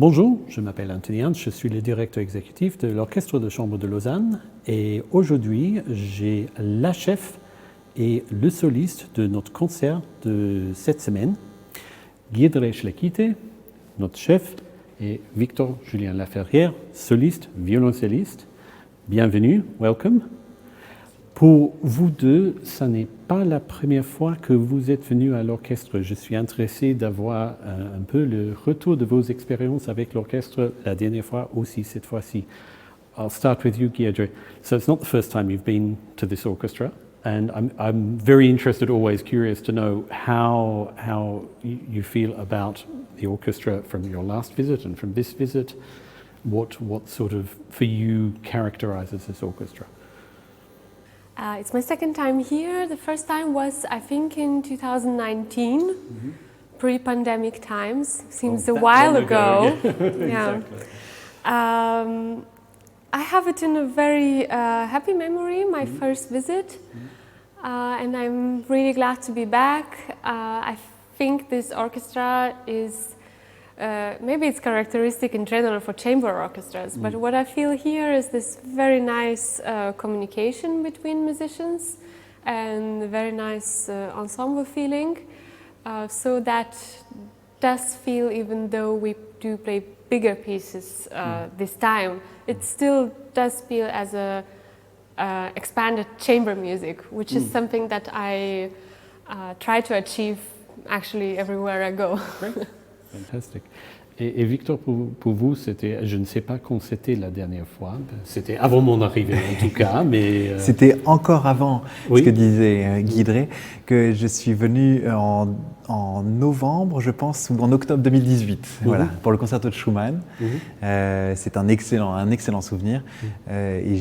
Bonjour, je m'appelle Antony Ernst, je suis le directeur exécutif de l'Orchestre de chambre de Lausanne et aujourd'hui j'ai la cheffe et le soliste de notre concert de cette semaine, Giedrė Šlekytė, notre chef, et Victor Julien-Laferrière, soliste, violoncelliste. Bienvenue, welcome. Pour vous deux, ce n'est pas la première fois que vous êtes venus à l'orchestre. Je suis intéressé d'avoir un peu le retour de vos expériences avec l'orchestre la dernière fois aussi, cette fois-ci. I'll start with you, Giedrė. So it's not the first time you've been to this orchestra, and I'm very interested, always curious to know how you feel about the orchestra from your last visit and from this visit. What sort of, for you, characterizes this orchestra? It's my second time here. The first time was, I think, in 2019, pre-pandemic times. Seems a while ago. Yeah. Exactly. I have it in a very happy memory, my first visit, and I'm really glad to be back. I think this orchestra is maybe it's characteristic in general for chamber orchestras, but what I feel here is this very nice communication between musicians and very nice ensemble feeling. So that does feel, even though we do play bigger pieces this time, it still does feel as a expanded chamber music, which is something that I try to achieve actually everywhere I go. Great. Fantastic. Et Victor, pour vous, c'était, je ne sais pas quand c'était la dernière fois, c'était avant mon arrivée en tout cas, mais... C'était encore avant ce que disait Giedrė, que je suis venu en novembre, je pense, ou en octobre 2018, voilà, pour le Concerto de Schumann. C'est un excellent souvenir. Et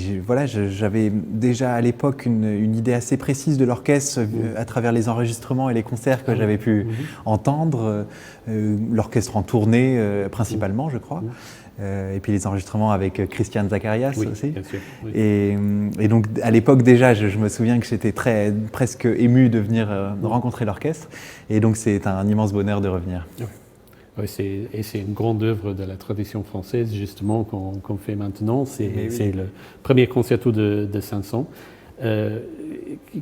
j'avais déjà à l'époque une idée assez précise de l'orchestre à travers les enregistrements et les concerts que j'avais pu entendre. L'orchestre en tournée principalement, je crois. Et puis les enregistrements avec Christian Zacharias aussi. Bien sûr, oui. Et donc à l'époque déjà, je me souviens que j'étais presque ému de venir rencontrer l'orchestre. Et donc c'est un immense bonheur de revenir. Oui, c'est une grande œuvre de la tradition française justement qu'on fait maintenant. C'est le premier concerto de Saint-Saëns.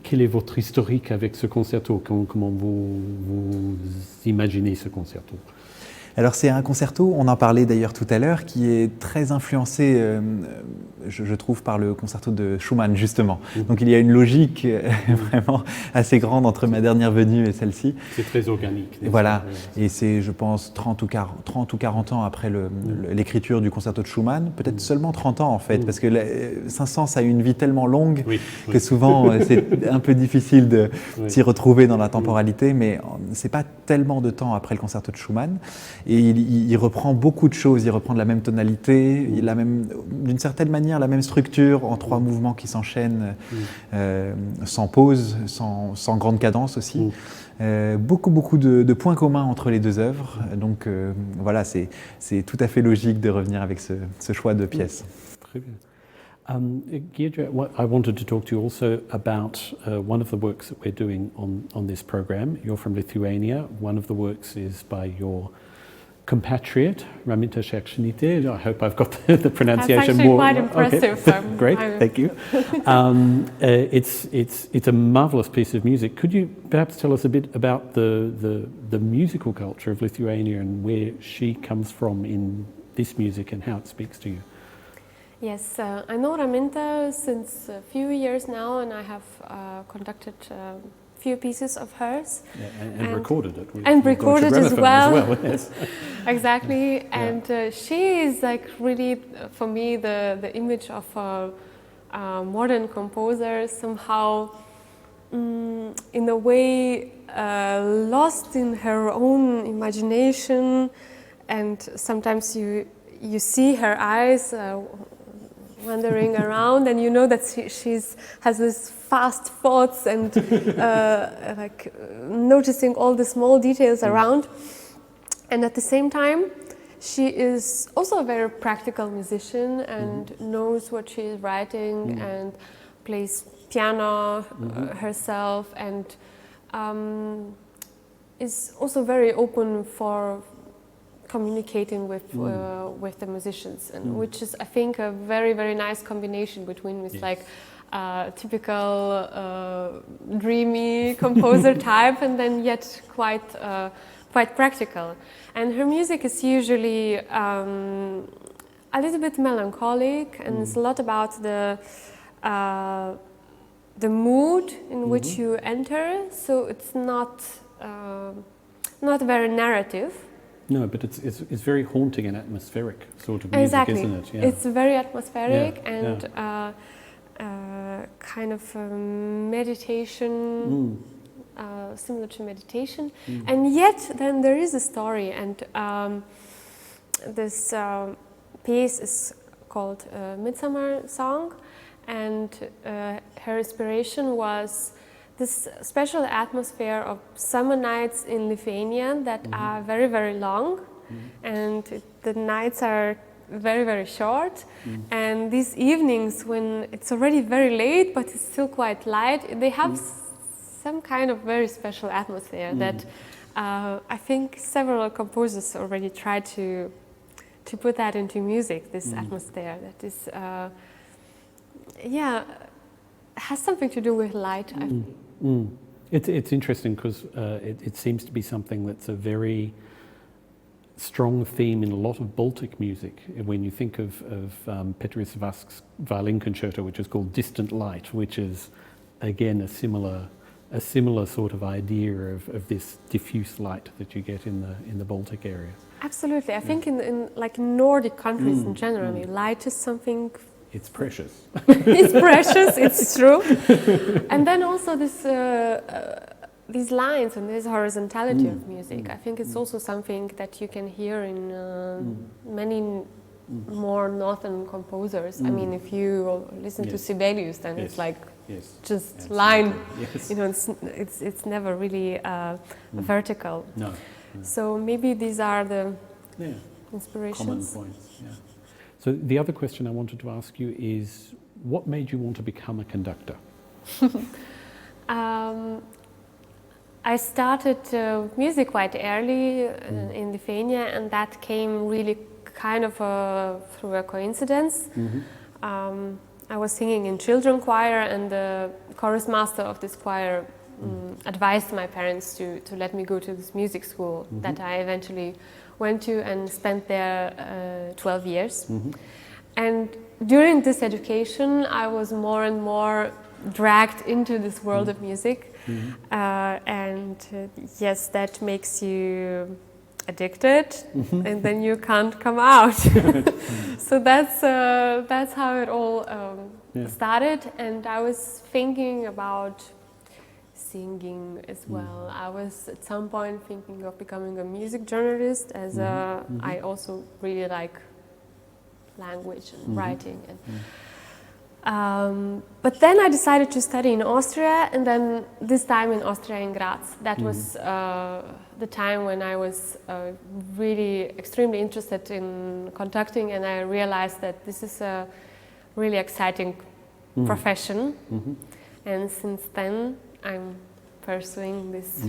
Quel est votre historique avec ce concerto? Comment vous imaginez ce concerto? Alors c'est un concerto, on en parlait d'ailleurs tout à l'heure, qui est très influencé, je trouve, par le concerto de Schumann justement. Donc il y a une logique vraiment assez grande entre ma dernière venue et celle-ci. C'est très organique. Voilà, et c'est, je pense, 30 ou 40 ans après l'écriture du concerto de Schumann, peut-être seulement 30 ans en fait, parce que Saint-Saëns a une vie tellement longue que souvent c'est un peu difficile de s'y retrouver dans la temporalité, mais c'est pas tellement de temps après le concerto de Schumann. Et il reprend beaucoup de choses, il reprend de la même tonalité, d'une certaine manière la même structure en 3 mouvements qui s'enchaînent sans pause, sans grande cadence aussi. Beaucoup de points communs entre les deux œuvres, donc voilà, c'est tout à fait logique de revenir avec ce choix de pièces. Très bien. Giedrė, I wanted to talk to you also about one of the works that we're doing on this program. You're from Lithuania. One of the works is by your compatriot, Raminta Šerkšnytė. I hope I've got the pronunciation. That's actually quite impressive. Okay. Great, thank you. It's a marvelous piece of music. Could you perhaps tell us a bit about the musical culture of Lithuania and where she comes from in this music and how it speaks to you? Yes, I know Raminta since a few years now, and I have conducted few pieces of hers. And recorded it. And recorded as well. Yes. Exactly, and she is like really, for me, the image of a modern composer, somehow in a way lost in her own imagination, and sometimes you see her eyes wandering around, and you know that she has these fast thoughts and like noticing all the small details around. And at the same time, she is also a very practical musician and knows what she is writing and plays piano herself, and is also very open for communicating with the musicians, and which is, I think, a very, very nice combination between this like typical dreamy composer type, and then yet quite practical. And her music is usually a little bit melancholic, and it's a lot about the mood in which you enter. So it's not very narrative. No, but it's very haunting and atmospheric sort of music, Exactly. isn't it? Yeah. It's very atmospheric and yeah. kind of meditation, similar to meditation. And yet then there is a story, and this piece is called Midsummer Song, and her inspiration was this special atmosphere of summer nights in Lithuania that are very, very long, and the nights are very, very short. And these evenings when it's already very late but it's still quite light, they have some kind of very special atmosphere that I think several composers already tried to put that into music, this atmosphere that is, has something to do with light, I think. It's interesting because it seems to be something that's a very strong theme in a lot of Baltic music. When you think of Petrus Vask's violin concerto, which is called Distant Light, which is again a similar sort of idea of this diffuse light that you get in the Baltic area. Absolutely, I think in like Nordic countries in general, I mean, light is something. It's precious. It's precious, it's true. And then also this, these lines and this horizontality of music, I think it's also something that you can hear in many more northern composers. I mean, if you listen to Sibelius, then it's like just line. You know, it's never really vertical. No. So maybe these are the inspirations. Common points. Yeah. So the other question I wanted to ask you is, what made you want to become a conductor? I started music quite early in Lithuania, and that came really kind of through a coincidence. I was singing in children's choir, and the chorus master of this choir advised my parents to let me go to this music school that I eventually went to and spent there 12 years. And during this education, I was more and more dragged into this world of music. And yes, that makes you addicted, and then you can't come out. So that's how it all started. And I was thinking about singing as well. I was at some point thinking of becoming a music journalist, as I also really like language and writing. And but then I decided to study in Austria, and then this time in Austria, in Graz. That was the time when I was really extremely interested in conducting, and I realized that this is a really exciting profession. And since then I'm pursuing this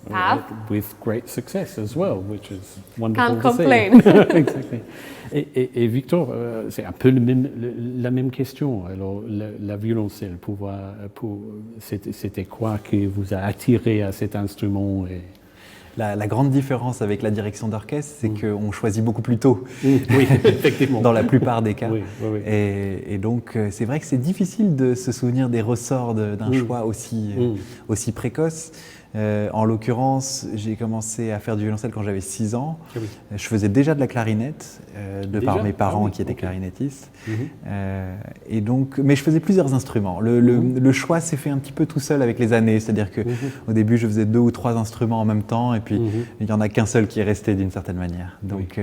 path. With great success as well, which is wonderful. Can't to complain. See. Exactly. Et Victor, c'est un peu la même question. Alors, la violoncelle, c'était quoi qui vous a attiré à cet instrument? La grande différence avec la direction d'orchestre, c'est qu'on choisit beaucoup plus tôt, oui, effectivement. Dans la plupart des cas. Oui. Et donc, c'est vrai que c'est difficile de se souvenir des ressorts d'un choix aussi précoce. En l'occurrence, j'ai commencé à faire du violoncelle quand j'avais 6 ans. Je faisais déjà de la clarinette, par mes parents qui étaient clarinettistes. Et donc, mais je faisais plusieurs instruments. Le choix s'est fait un petit peu tout seul avec les années. C'est-à-dire qu'au début, je faisais 2 ou 3 instruments en même temps, et puis il n'y en a qu'un seul qui est resté d'une certaine manière. Donc,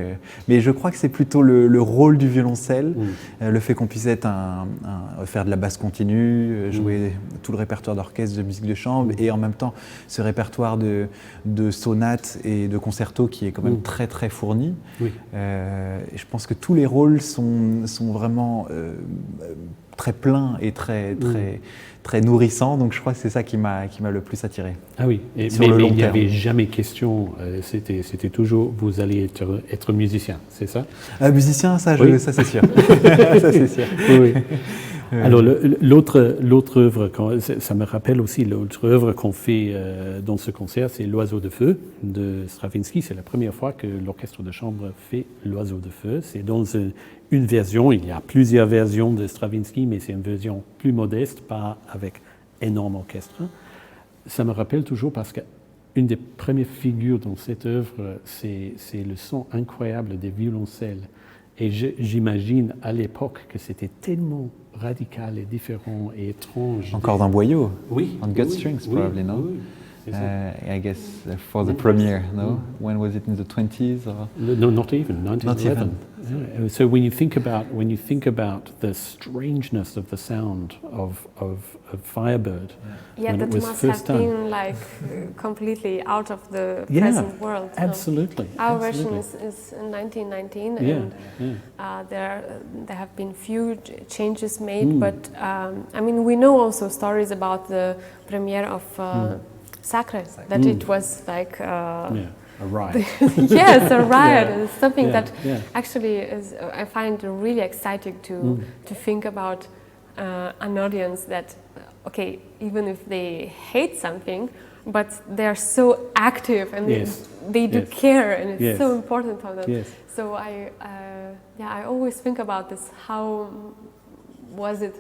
mais je crois que c'est plutôt le rôle du violoncelle, le fait qu'on puisse être faire de la basse continue, jouer tout le répertoire d'orchestre, de musique de chambre, et en même temps ce répertoire de sonates et de concertos qui est quand même très très fourni. Oui. Et je pense que tous les rôles sont vraiment très pleins et très nourrissants, donc je crois que c'est ça qui m'a le plus attiré. Ah oui, mais il n'y avait jamais question, c'était toujours vous allez être musicien, c'est ça? Musicien, ça c'est sûr. Ça c'est sûr. Oui. Alors l'autre œuvre, ça me rappelle aussi l'autre œuvre qu'on fait dans ce concert, c'est l'Oiseau de feu de Stravinsky. C'est la première fois que l'orchestre de chambre fait l'Oiseau de feu. C'est dans une version, il y a plusieurs versions de Stravinsky, mais c'est une version plus modeste, pas avec énorme orchestre. Ça me rappelle toujours parce qu'une des premières figures dans cette œuvre, c'est le son incroyable des violoncelles. Et j'imagine à l'époque que c'était tellement radical et différent et étrange. Encore d'un boyau? Oui. On gut strings, probably, no? Oui. I guess for the premiere, no? When was it, in the 20s? Or? No, not even 1911. Not even. Yeah. So when you think about the strangeness of the sound of Firebird, when that it was must first have done. been like completely out of the present world. Absolutely. Our version is in 1919, and there have been few changes made, but I mean we know also stories about the premiere of Sacre, that it was like A riot. yes, a riot. Yeah. It's something that Yeah. actually is I find really exciting to think about an audience that okay, even if they hate something, but they're so active and they do care, and it's so important for them. Yes. So I always think about this. How was it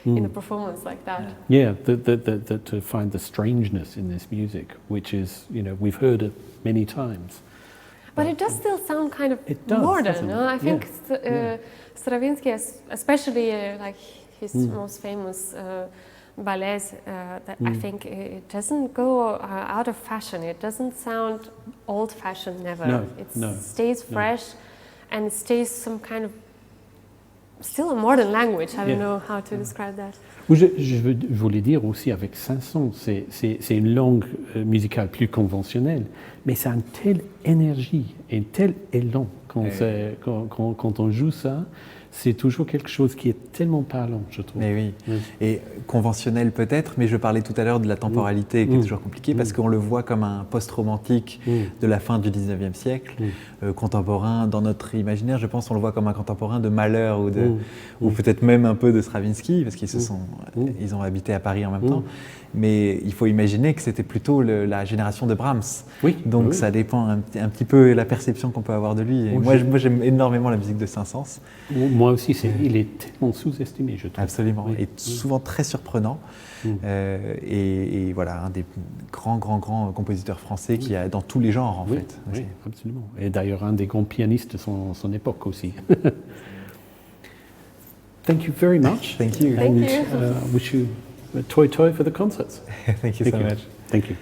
in a performance like that? Yeah, to find the strangeness in this music, which is, we've heard it many times. But it does still sound kind of does, modern, no? I think Yeah. Stravinsky, especially like his most famous ballets, that I think it doesn't go out of fashion. It doesn't sound old-fashioned, never. No, It stays fresh, and it stays some kind of still a modern language. I don't know how to describe that. Je voulais dire aussi avec Saint-Saëns, c'est une langue musicale plus conventionnelle, mais ça a une telle énergie et un tel élan quand on joue ça. C'est toujours quelque chose qui est tellement parlant, je trouve. Mais oui, et conventionnel peut-être, mais je parlais tout à l'heure de la temporalité qui est toujours compliquée parce qu'on le voit comme un post-romantique de la fin du 19e siècle, contemporain. Dans notre imaginaire, je pense on le voit comme un contemporain de Mahler ou peut-être même un peu de Stravinsky parce ils ont habité à Paris en même temps. Mais il faut imaginer que c'était plutôt la génération de Brahms. Donc ça dépend un petit peu de la perception qu'on peut avoir de lui. Et moi j'aime énormément la musique de Saint-Saëns. Moi aussi, il est tellement sous-estimé, je trouve. Absolument, et souvent très surprenant. Et voilà, un des grands compositeurs français qui a dans tous les genres, en fait. Oui, absolument. Et d'ailleurs, un des grands pianistes de son époque aussi. Thank you very much. Thank you. Thank you. Wish you a toi for the concerts. Thank you so much. Thank you.